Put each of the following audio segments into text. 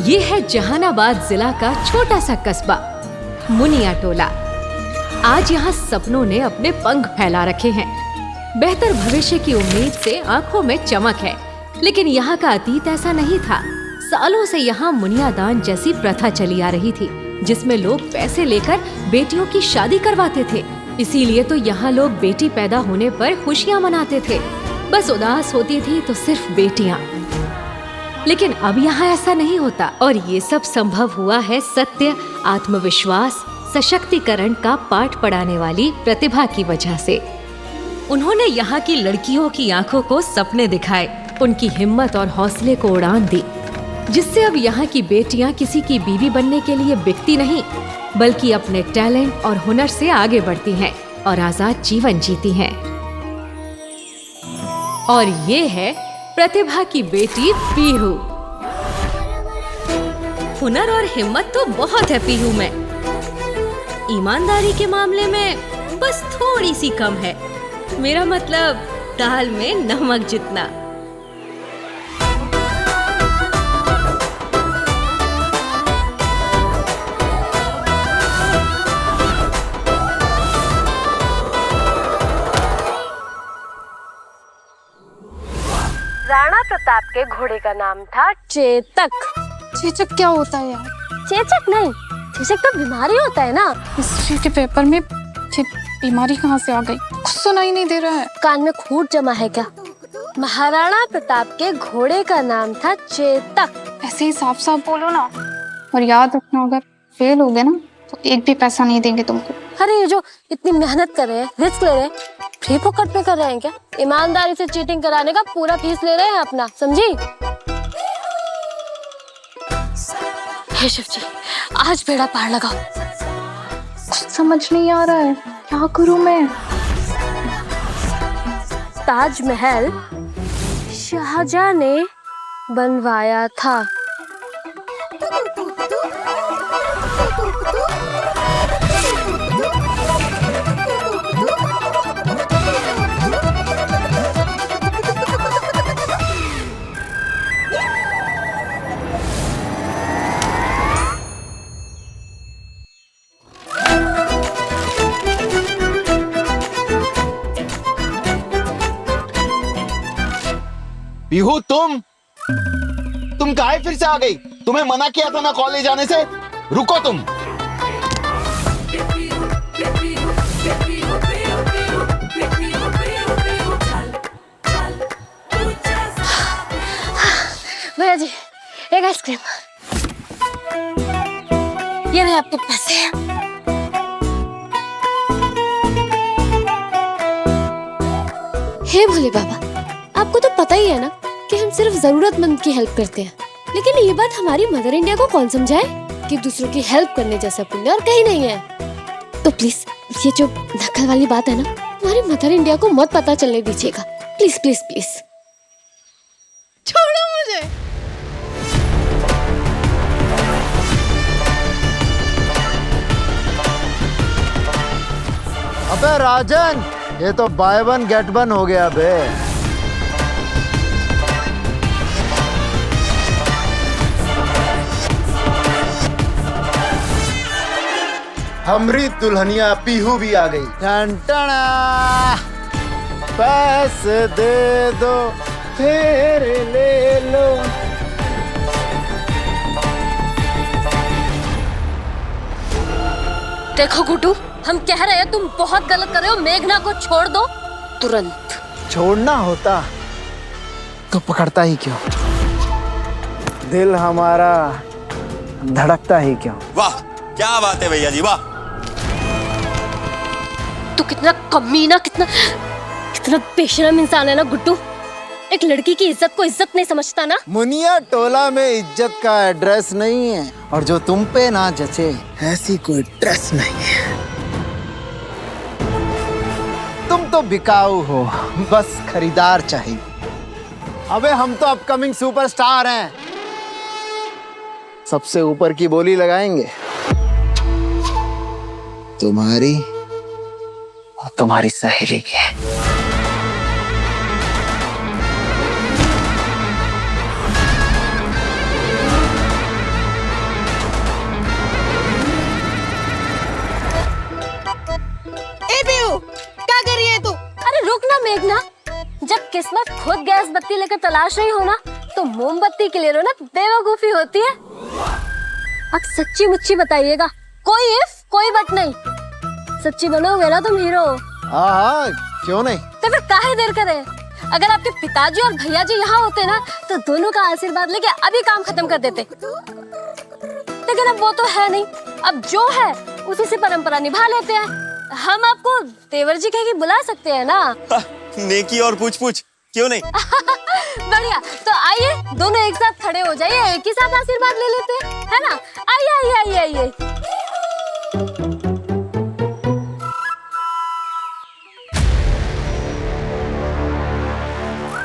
ये है जहानाबाद जिला का छोटा सा कस्बा मुनिया टोला। आज यहाँ सपनों ने अपने पंख फैला रखे हैं। बेहतर भविष्य की उम्मीद से आंखों में चमक है, लेकिन यहाँ का अतीत ऐसा नहीं था। सालों से यहाँ मुनियादान जैसी प्रथा चली आ रही थी, जिसमें लोग पैसे लेकर बेटियों की शादी करवाते थे। इसीलिए तो यहाँ लोग बेटी पैदा होने पर खुशियाँ मनाते थे। बस उदास होती थी तो सिर्फ बेटियाँ। लेकिन अब यहाँ ऐसा नहीं होता, और ये सब संभव हुआ है सत्य, आत्मविश्वास, सशक्तिकरण का पाठ पढ़ाने वाली प्रतिभा की वजह से। उन्होंने यहाँ की लड़कियों की आंखों को सपने दिखाए, उनकी हिम्मत और हौसले को उड़ान दी, जिससे अब यहाँ की बेटियां किसी की बीवी बनने के लिए बिकती नहीं, बल्कि अपने टैलेंट और हुनर से आगे बढ़ती हैं और आजाद जीवन जीती हैं। और ये है प्रतिभा की बेटी पीहू। हुनर और हिम्मत तो बहुत है पीहू में, ईमानदारी के मामले में बस थोड़ी सी कम है। मेरा मतलब दाल में नमक जितना। राणा प्रताप के घोड़े का नाम था चेतक। चेचक क्या होता है यार? चेचक नहीं, चेचक तो बीमारी होता है ना। हिस्ट्री के पेपर में बीमारी कहाँ से आ गई? कुछ सुनाई नहीं दे रहा है। कान में खूंट जमा है क्या? महाराणा प्रताप के घोड़े का नाम था चेतक। ऐसे ही साफ साफ बोलो ना, और याद रखना अगर फेल हो गए ना तो एक भी पैसा नहीं देंगे तुमको। अरे ये जो इतनी मेहनत कर रहे हैं, रिस्क ले रहे हैं, फ्री फोकट पे कर रहे हैं क्या? ईमानदारी से चीटिंग कराने का पूरा फीस ले रहे हैं अपना, समझी? हे शिव जी, आज बेड़ा पार लगाओ। कुछ समझ नहीं आ रहा है, क्या करूं मैं? ताजमहल शाहजहां ने बनवाया था। पीहू, तुम काहे फिर से आ गई? तुम्हें मना किया था ना कॉलेज आने से। रुको तुम। भैया जी, एक आइसक्रीम। ये रहे आपके पैसे। हे भोले बाबा, आपको तो पता ही है ना कि हम सिर्फ जरूरतमंद की हेल्प करते हैं, लेकिन ये बात हमारी मदर इंडिया को कौन समझाए कि दूसरों की हेल्प करने जैसा पुण्य और कहीं नहीं है। तो प्लीज ये जो नकल वाली बात है ना, हमारी मदर इंडिया को मत पता चलने दीजिएगा। प्लीज प्लीज प्लीज छोड़ो मुझे। अबे राजन, ये तो बाय वन गेट वन हो गया बे। हमरी दुल्हनिया पीहू भी आ गई। टंटना, पैसे दे दो फिर ले लो। देखो गुड्डू, हम कह रहे हैं तुम बहुत गलत कर रहे हो। मेघना को छोड़ दो तुरंत। छोड़ना होता तो पकड़ता ही क्यों? दिल हमारा धड़कता ही क्यों? वाह, क्या बात है भैया जी, वाह। तू कितना कमीना, कितना बेशरम इंसान है ना गुड्डू। एक लड़की की इज्जत को इज्जत नहीं समझता ना। मुनिया टोला में इज्जत का एड्रेस नहीं है, और जो तुम पे ना जचे ऐसी कोई ड्रेस नहीं है। तुम तो बिकाऊ हो, बस खरीदार चाहिए। अबे हम तो अपकमिंग सुपरस्टार हैं, सबसे ऊपर की बोली लगाएंगे। तुम्हारी और तुम्हारी सहेली की। मेघना, जब किस्मत खुद गैस बत्ती लेकर तलाश रही हो ना, तो मोमबत्ती के लिए रोना बेवकूफी होती है। अब सच्ची मुच्ची बताइएगा, कोई इफ कोई बट नहीं। सच्ची बनोगे ना तुम हीरो। हाँ, क्यों नहीं। तो फिर काहे देर करे? अगर आपके पिताजी और भैया जी यहाँ होते ना, तो दोनों का आशीर्वाद लेके अभी काम खत्म कर देते। लेकिन अब वो तो है नहीं, अब जो है उसी से परंपरा निभा लेते हैं। हम आपको देवर जी कह के बुला सकते हैं ना। नेकी और पूछ पूछ क्यों नहीं। बढ़िया, तो आइए दोनों एक साथ खड़े हो जाइए, एक ही साथ आशीर्वाद ले लेते हैं, है ना। आइए आइए आइए आइए।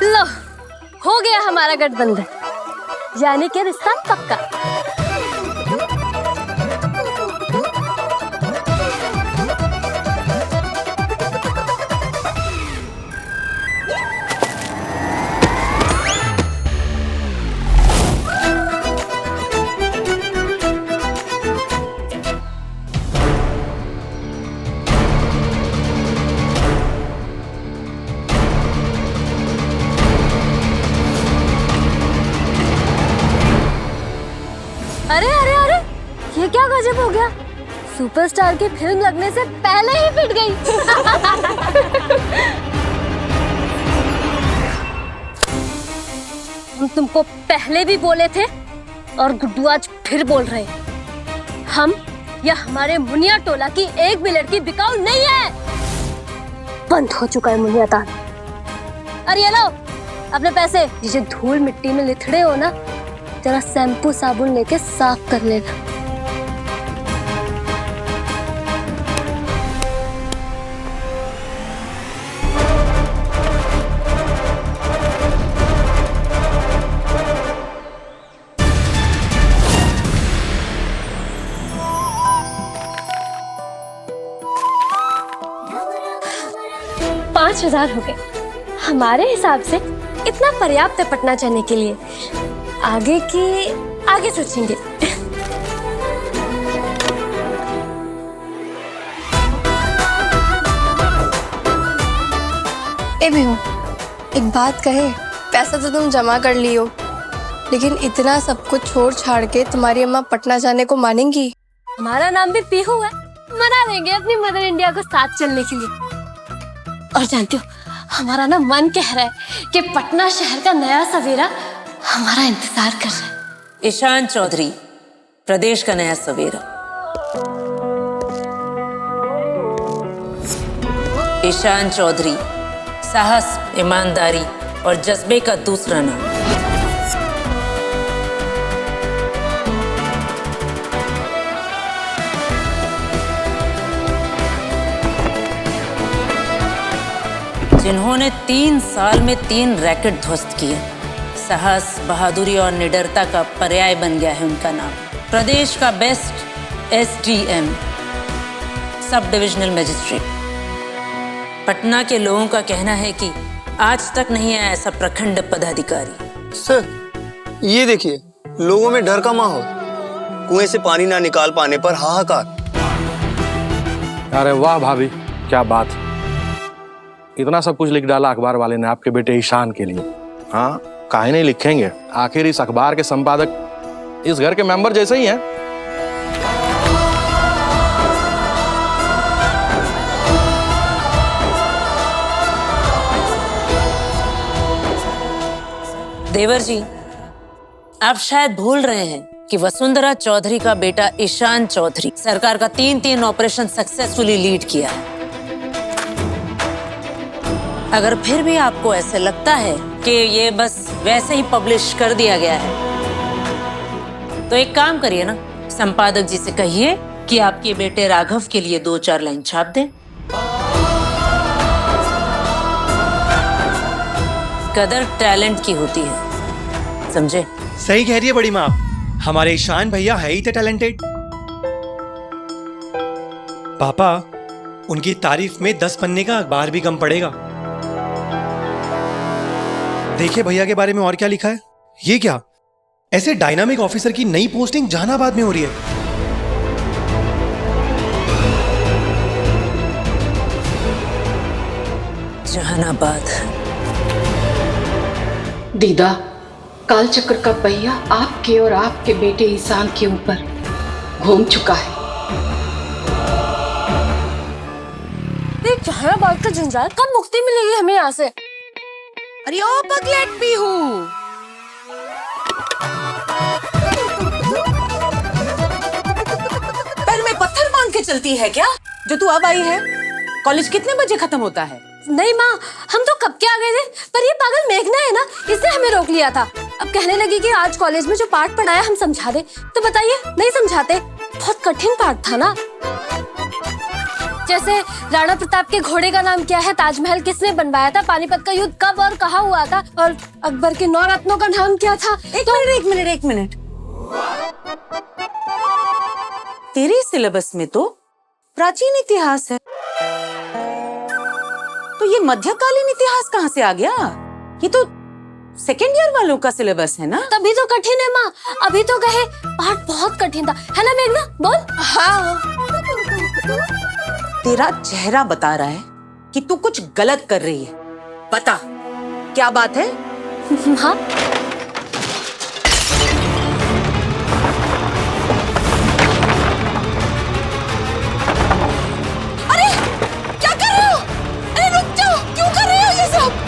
लो, हो गया हमारा गठबंधन, यानी कि रिश्ता पक्का। अरे अरे अरे, ये क्या गजब हो गया। सुपरस्टार की फिल्म लगने से पहले ही पिट गई। हम तुमको पहले भी बोले थे और गुड्डू आज फिर बोल रहे हैं, हम या हमारे मुनिया टोला की एक भी लड़की बिकाऊ नहीं है। बंद हो चुका है मुनिया तान। अरे ये लो अपने पैसे, जिसे धूल मिट्टी में लिथड़े हो ना, जरा शैम्पू साबुन लेके साफ कर लेना। $5,000 हो गए। हमारे हिसाब से इतना पर्याप्त है पटना जाने के लिए। आगे सोचेंगे। ए बिहू, एक बात कहे, पैसा तो तुम जमा कर लियो, लेकिन इतना सब कुछ छोड़ छाड़ के तुम्हारी अम्मा पटना जाने को मानेंगी? हमारा नाम भी पीहू है, मना देंगे अपनी मदर इंडिया को साथ चलने के लिए। और जानती हो, हमारा ना मन कह रहा है कि पटना शहर का नया सवेरा हमारा इंतजार कर रहा है। ईशान चौधरी, प्रदेश का नया सवेरा। ईशान चौधरी, साहस, ईमानदारी और जज्बे का दूसरा नाम। जिन्होंने 3 साल में 3 रैकेट ध्वस्त किए। साहस, बहादुरी और निडरता का पर्याय बन गया है उनका नाम। प्रदेश का best SDM, sub divisional magistrate. Patna के लोगों का कहना है कि आज तक नहीं आया ऐसा प्रखंड पदाधिकारी। सर, ये देखिए, लोगों में डर का माहौल। कुएं से पानी ना निकाल पाने पर हाहाकार। अरे वाह भाभी, क्या बात। इतना सब कुछ लिख डाला अखबार वाले ने आपके बेटे ईशान के लिए। हाँ, काहे नहीं लिखेंगे, आखिर इस अखबार के संपादक इस घर के मेंबर जैसे ही हैं। देवर जी, आप शायद भूल रहे हैं कि वसुंधरा चौधरी का बेटा ईशान चौधरी सरकार का 3 ऑपरेशन सक्सेसफुली लीड किया है। अगर फिर भी आपको ऐसे लगता है कि ये बस वैसे ही पब्लिश कर दिया गया है, तो एक काम करिए ना, संपादक जी से कहिए कि आपके बेटे राघव के लिए 2-4 लाइन छाप दें। कदर टैलेंट की होती है, समझे? सही कह रही है बड़ी माँ, हमारे ईशान भैया है ही थे टैलेंटेड। पापा, उनकी तारीफ में 10 पन्ने का अखबार भी कम पड़ेगा। देखिए भैया के बारे में और क्या लिखा है। ये क्या, ऐसे डायनामिक ऑफिसर की नई पोस्टिंग जहानाबाद में हो रही है। जहानाबाद। दीदा, काल चक्र का पहिया आपके और आपके बेटे ईशान के ऊपर घूम चुका है। जहानाबाद का जंजाल, कब मुक्ति मिलेगी हमें यहाँ से? अरे ओ पगलेट भी हूँ। पैर में पत्थर बांध के चलती है क्या जो तू अब आई है? कॉलेज कितने बजे खत्म होता है? नहीं माँ, हम तो कब के आ गए थे, पर ये पागल मेघना है ना, इसने हमें रोक लिया था। अब कहने लगी कि आज कॉलेज में जो पाठ पढ़ाया हम समझा दे। तो बताइए, नहीं समझाते? बहुत कठिन पाठ था ना। जैसे राणा प्रताप के घोड़े का नाम क्या है, ताजमहल किसने बनवाया था, पानीपत का युद्ध कब और कहाँ हुआ था, और अकबर के 9 रत्नों का नाम क्या था। एक मिनट। तेरे सिलेबस में तो प्राचीन इतिहास है, तो ये मध्यकालीन इतिहास कहाँ से आ गया? ये तो सेकेंड ईयर वालों का सिलेबस है ना। तभी तो कठिन है माँ, अभी तो कहे पाठ बहुत कठिन था, है ना मेघना? बोल। हाँ, तेरा चेहरा बता रहा है कि तू कुछ गलत कर रही है। बता, क्या बात है? हाँ, अरे क्या कर रहे हो? अरे रुक जाओ, क्यों कर रहे हो ये सब?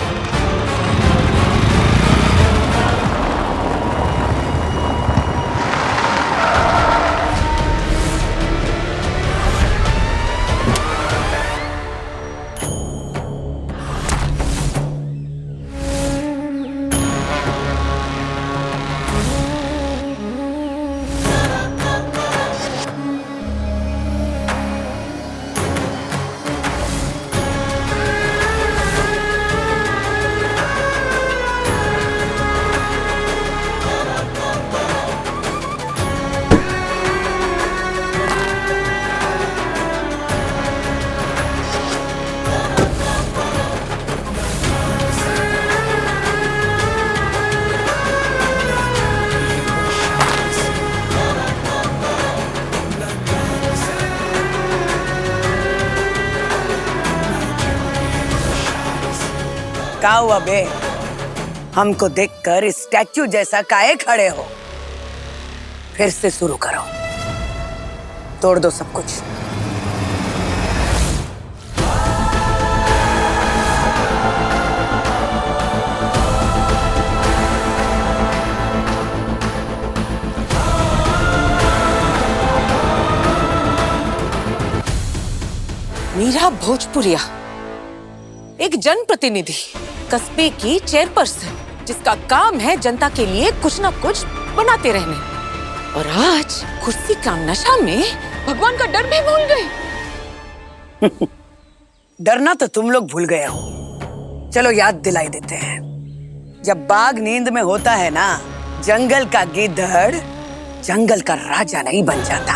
क्या हुआ बे? हमको देखकर स्टैच्यू जैसा काहे खड़े हो? फिर से शुरू करो, तोड़ दो सब कुछ। मीरा भोजपुरिया, एक जनप्रतिनिधि, कस्बे की चेयरपर्सन, जिसका काम है जनता के लिए कुछ ना कुछ बनाते रहने, और आज कुर्सी का नशा में भगवान का डर भी भूल गए। डरना तो तुम लोग भूल गए हो। चलो याद दिलाई देते हैं। जब बाघ नींद में होता है ना, जंगल का गिद्धड़ जंगल का राजा नहीं बन जाता।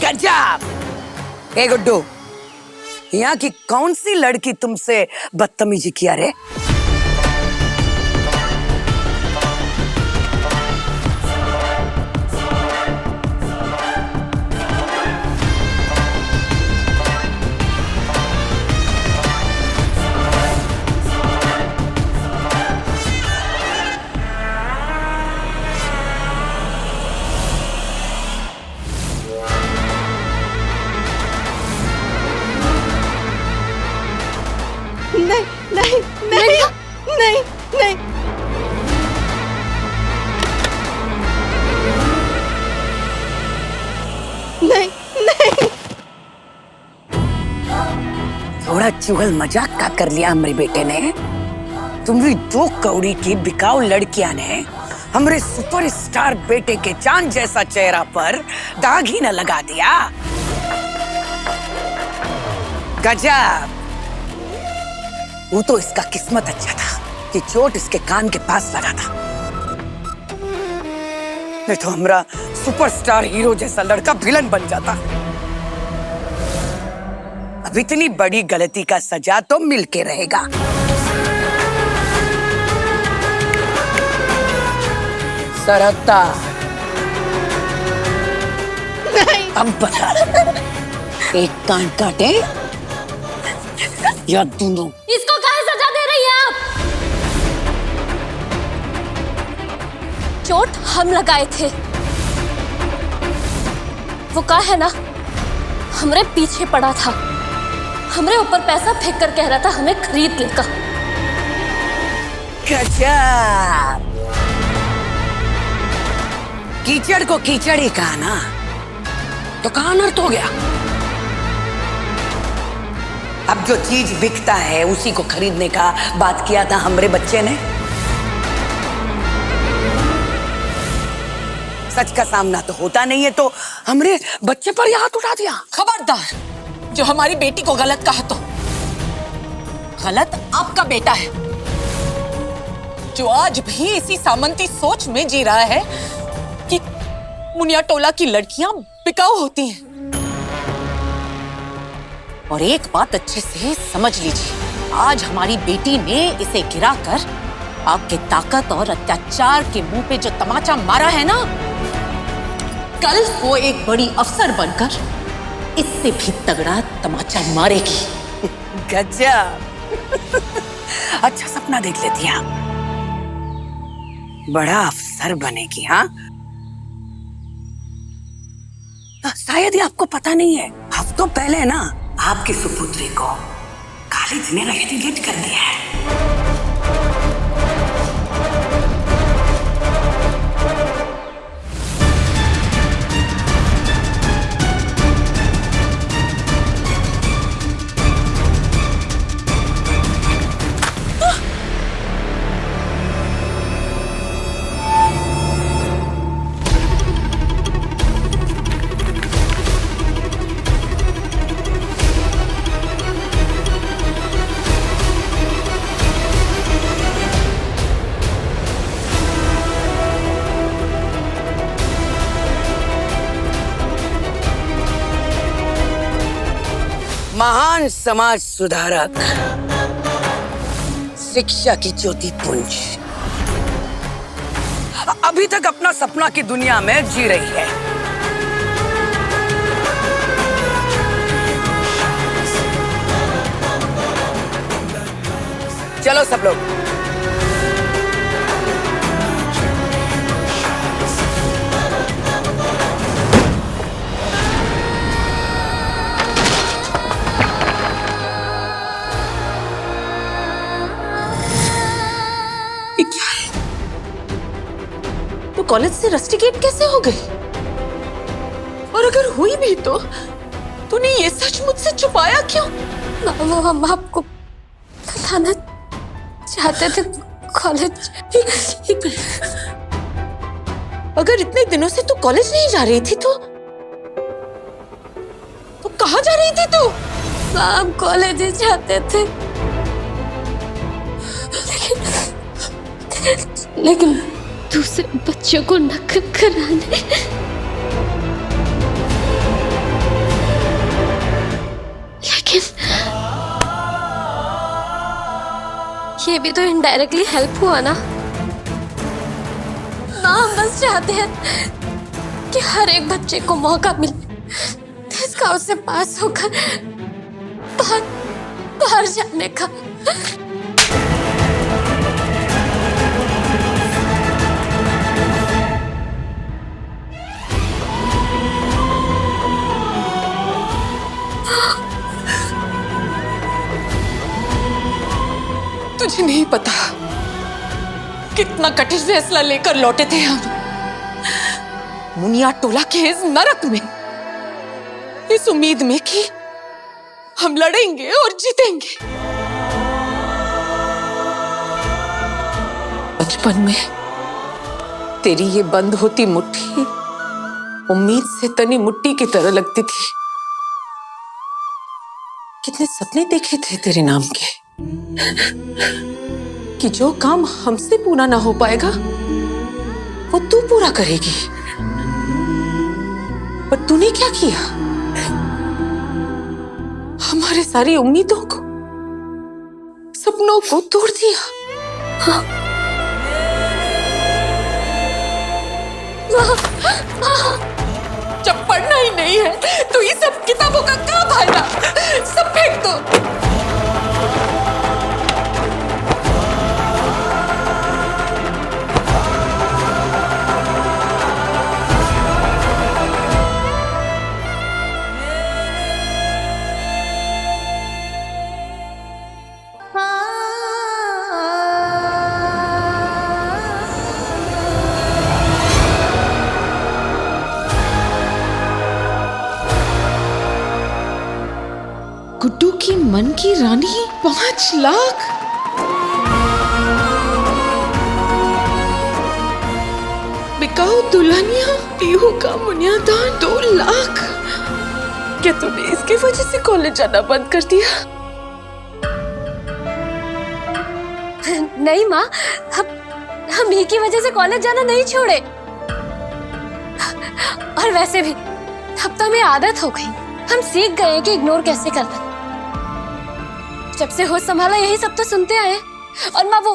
गजब! ए गुड्डू, यहाँ की कौन सी लड़की तुमसे बदतमीजी किया रे? नहीं नहीं नहीं नहीं नहीं नहीं। थोड़ा चुगल मजाक का कर लिया हमारे बेटे ने। तुम्हारी 2 कौड़ी की बिकाऊ लड़कियां ने हमारे सुपरस्टार बेटे के चांद जैसा चेहरा पर दाग ही न लगा दिया। गजब! वो तो इसका किस्मत अच्छा था कि चोट इसके कान के पास लगा था, नहीं तो हमारा सुपरस्टार हीरो जैसा लड़का विलन बन जाता। अब इतनी बड़ी गलती का सजा तो मिलके रहेगा। सरहत्ता, नहीं। अब बता, एक कान काटे या दोनों? इसको काहे सजा दे रही है आप? चोट हम लगाए थे, वो कहा है ना हमरे पीछे पड़ा था, हमरे ऊपर पैसा फेंक कर कह रहा था हमें खरीद लेगा। गजब! कीचड़ को कीचड़ ही कहा ना, तो कहाँ अनर्थ हो गया? अब जो चीज बिकता है उसी को खरीदने का बात किया था हमरे बच्चे ने। सच का सामना तो होता नहीं है तो हमरे बच्चे पर ही हाथ उठा दिया। खबरदार, जो हमारी बेटी को गलत कहा तो गलत आपका बेटा है, जो आज भी इसी सामंती सोच में जी रहा है कि मुनिया टोला की लड़कियां बिकाऊ होती हैं। और एक बात अच्छे से समझ लीजिए, आज हमारी बेटी ने इसे गिराकर आपके ताकत और अत्याचार के मुंह पे जो तमाचा मारा है ना, कल वो एक बड़ी अफसर बनकर इससे भी तगड़ा तमाचा मारेगी। गजब! अच्छा सपना देख लेती है, बड़ा अफसर बनेगी। हाँ, शायद ये आपको पता नहीं है, हफ्तों पहले ना आपकी सुपुत्री को कॉलेज ने रेस्टिकेट कर दिया है। महान समाज सुधारक, शिक्षा की ज्योति पुंज, अभी तक अपना सपना की दुनिया में जी रही है। चलो सब लोग, कॉलेज से रस्टिकेट कैसे हो गई? और अगर हुई भी तो तूने ये सच मुझसे छुपाया क्यों? वो हम आपको बताना चाहते थे कॉलेज। अगर इतने दिनों से तू कॉलेज नहीं जा रही थी तो कहाँ जा रही थी तू? हम कॉलेज ही जाते थे, लेकिन दूसरे बच्चों को नकल कराने। लेकिन ये भी तो इनडायरेक्टली हेल्प हुआ ना। हम बस चाहते हैं कि हर एक बच्चे को मौका मिले स्काउट से पास होकर बाहर जाने का। तुझे नहीं पता कितना कठिन फैसला लेकर लौटे थे हम मुनिया टोला के इस नरक में, इस उम्मीद में कि हम लड़ेंगे और जीतेंगे। बचपन में तेरी ये बंद होती मुट्ठी उम्मीद से तनी मुट्ठी की तरह लगती थी। कितने सपने देखे थे तेरे नाम के कि जो काम हमसे पूरा ना हो पाएगा वो तू पूरा करेगी। पर तूने क्या किया? हमारे सारी उम्मीदों को, सपनों को तोड़ दिया। हाँ। जब पढ़ना ही नहीं है तो ये सब किताबों का क्या फायदा? सब फेंक दो। मन की रानी 5 लाख। बिकाऊ दुल्हनिया पीहू का मुनियादान 2 लाख। क्या तूने इसकी वजह से कॉलेज जाना बंद कर दिया? नहीं माँ, हम ही की वजह से कॉलेज जाना नहीं छोड़े। और वैसे भी अब तो हमें आदत हो गई, हम सीख गए हैं कि इग्नोर कैसे करना। जब से होश संभाला यही सब तो सुनते आए। और माँ वो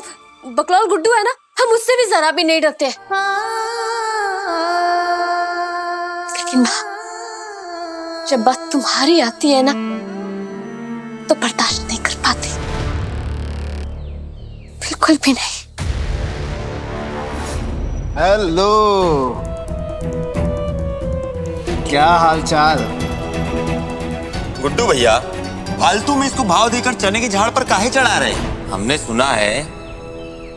बकलौल गुड्डू है ना, हम उससे भी जरा भी नहीं डरते। लेकिन माँ जब बात तुम्हारी आती है ना तो बर्दाश्त नहीं कर पाती, बिल्कुल भी नहीं। हेलो, क्या हालचाल? गुड्डू भैया, फालतू में इसको भाव देकर चने के झाड़ पर काहे चढ़ा रहे? हमने सुना है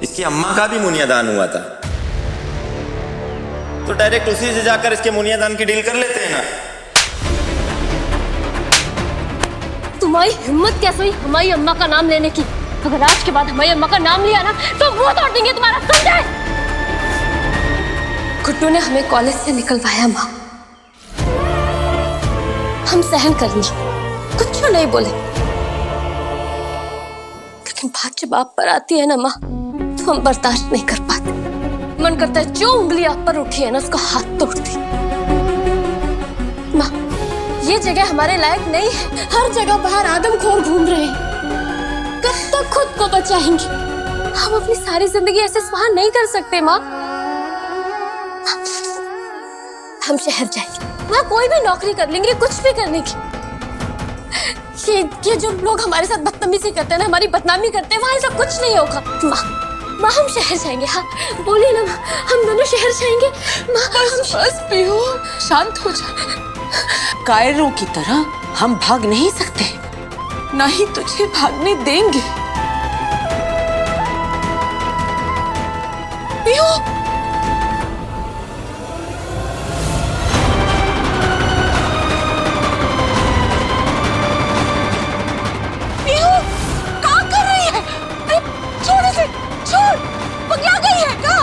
इसकी अम्मा का भी मुनियादान हुआ था, तो डायरेक्ट उसी से जाकर इसके मुनियादान की डील कर लेते हैं ना। तुम्हारी हिम्मत कैसे हुई हमारी अम्मा का नाम लेने की? अगर आज के बाद हमारी अम्मा का नाम लिया ना तो वो तोड़ देंगे तुम्हारा, समझे? गुड्डू ने हमें कॉलेज से निकलवाया माँ, हम सहन कर लिए, कुछ नहीं बोले। लेकिन बात जब आप पर आती है ना माँ तो हम बर्दाश्त नहीं कर पाते। मन करता है जो उंगली आप पर उठी है ना उसको हाथ तोड़ दी। माँ ये जगह हमारे लायक नहीं है, हर जगह बाहर आदमखोर घूम रहे हैं। कब तक खुद को बचाएंगे? हम अपनी सारी जिंदगी ऐसे स्वाह नहीं कर सकते माँ। हम शहर जाएंगे, वहाँ कोई भी नौकरी कर लेंगे, कुछ भी करने की। ये जो लोग हमारे साथ बदतमीजी करते हैं ना, हमारी बदनामी करते हैं, वहाँ ऐसा कुछ नहीं होगा। माँ हम शहर जाएंगे। हाँ बोलिए ना माँ, हम दोनों शहर जाएंगे। माँ बस पीहू, शांत हो जा। कायरों की तरह हम भाग नहीं सकते, ना ही तुझे भागने देंगे। पीहू, पीहू क्या कर रही है? अरे छोड़ इसे, छोड़, पगला गई है क्या?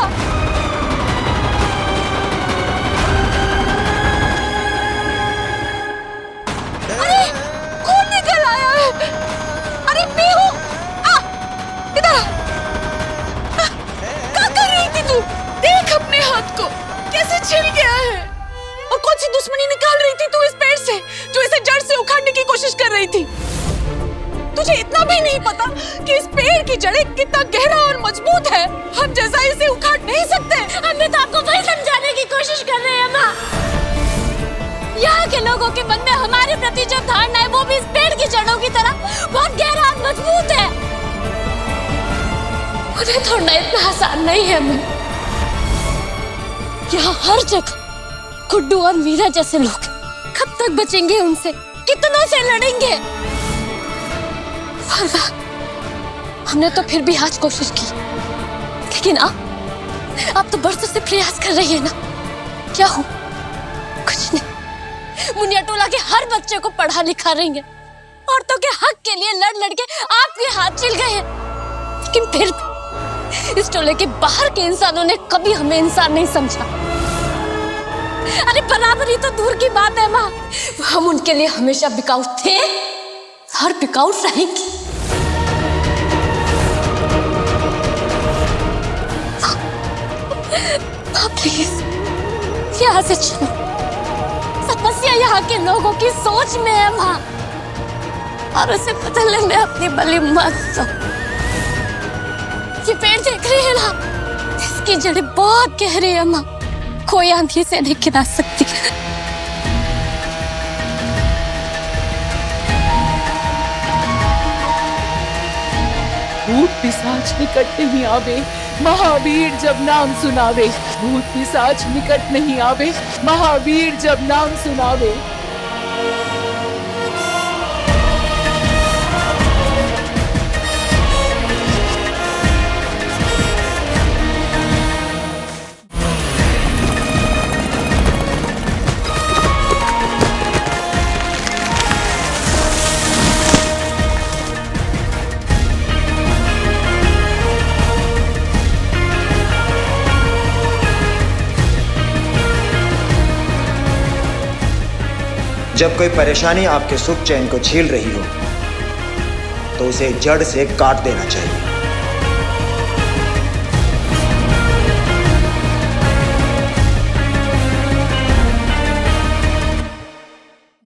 अरे खून निकल आया है। अरे पीहू, इधर आ। क्या कर रही थी तू? देख अपने हाथ को कैसे छिल गया है। और कौन सी दुश्मनी निकाल रही थी तू इस पेड़ से, जो इसे जड़ से उखाड़ने की कोशिश कर रही थी? तुझे इतना भी नहीं पता कि इस पेड़ की जड़ें कितना गहरा और मजबूत है? हम जैसा इसे उखाड़ नहीं सकते। हमने तो आपको वही समझाने की कोशिश कर रहे हैं माँ। यहाँ के लोगों के मन में हमारे प्रति जो धारणा है वो भी इस पेड़ की जड़ों की तरह बहुत गहरा और मजबूत है। उन्हें तोड़ना इतना आसान नहीं है माँ। यहाँ हर जगह गुड्डू और मीरा जैसे लोग, कब तक बचेंगे उनसे? कितनों से लड़ेंगे? हमने तो फिर भी आज कोशिश की, लेकिन आप तो बरसों से प्रयास कर रही है ना। क्या हो? कुछ नहीं। मुनिया टोला के हर बच्चे को पढ़ा लिखा रही है, औरतों के हक के लिए लड़ लड़ के आपके हाथ छिल गए हैं। लेकिन फिर भी इस टोले के बाहर के इंसानों ने कभी हमें इंसान नहीं समझा। अरे बराबरी तो दूर की बात है माँ, हम उनके लिए हमेशा बिकाऊ थे और बिकाऊ रहेंगे। प्लीज यहाँ से चलो। समस्या यहाँ के लोगों की सोच में है माँ, और उसे बदलने में अपनी बलि मत दो। ये पेड़ देख रही है ना, इसकी जड़ें बहुत गहरी है माँ, कोई आंधी से नहीं गिरा सकती। भूत पिशाच निकट नहीं आवे, महावीर जब नाम सुनावे। भूत पिशाच निकट नहीं आवे, महावीर जब नाम सुनावे। जब कोई परेशानी आपके सुख चैन को छील रही हो तो उसे जड़ से काट देना चाहिए।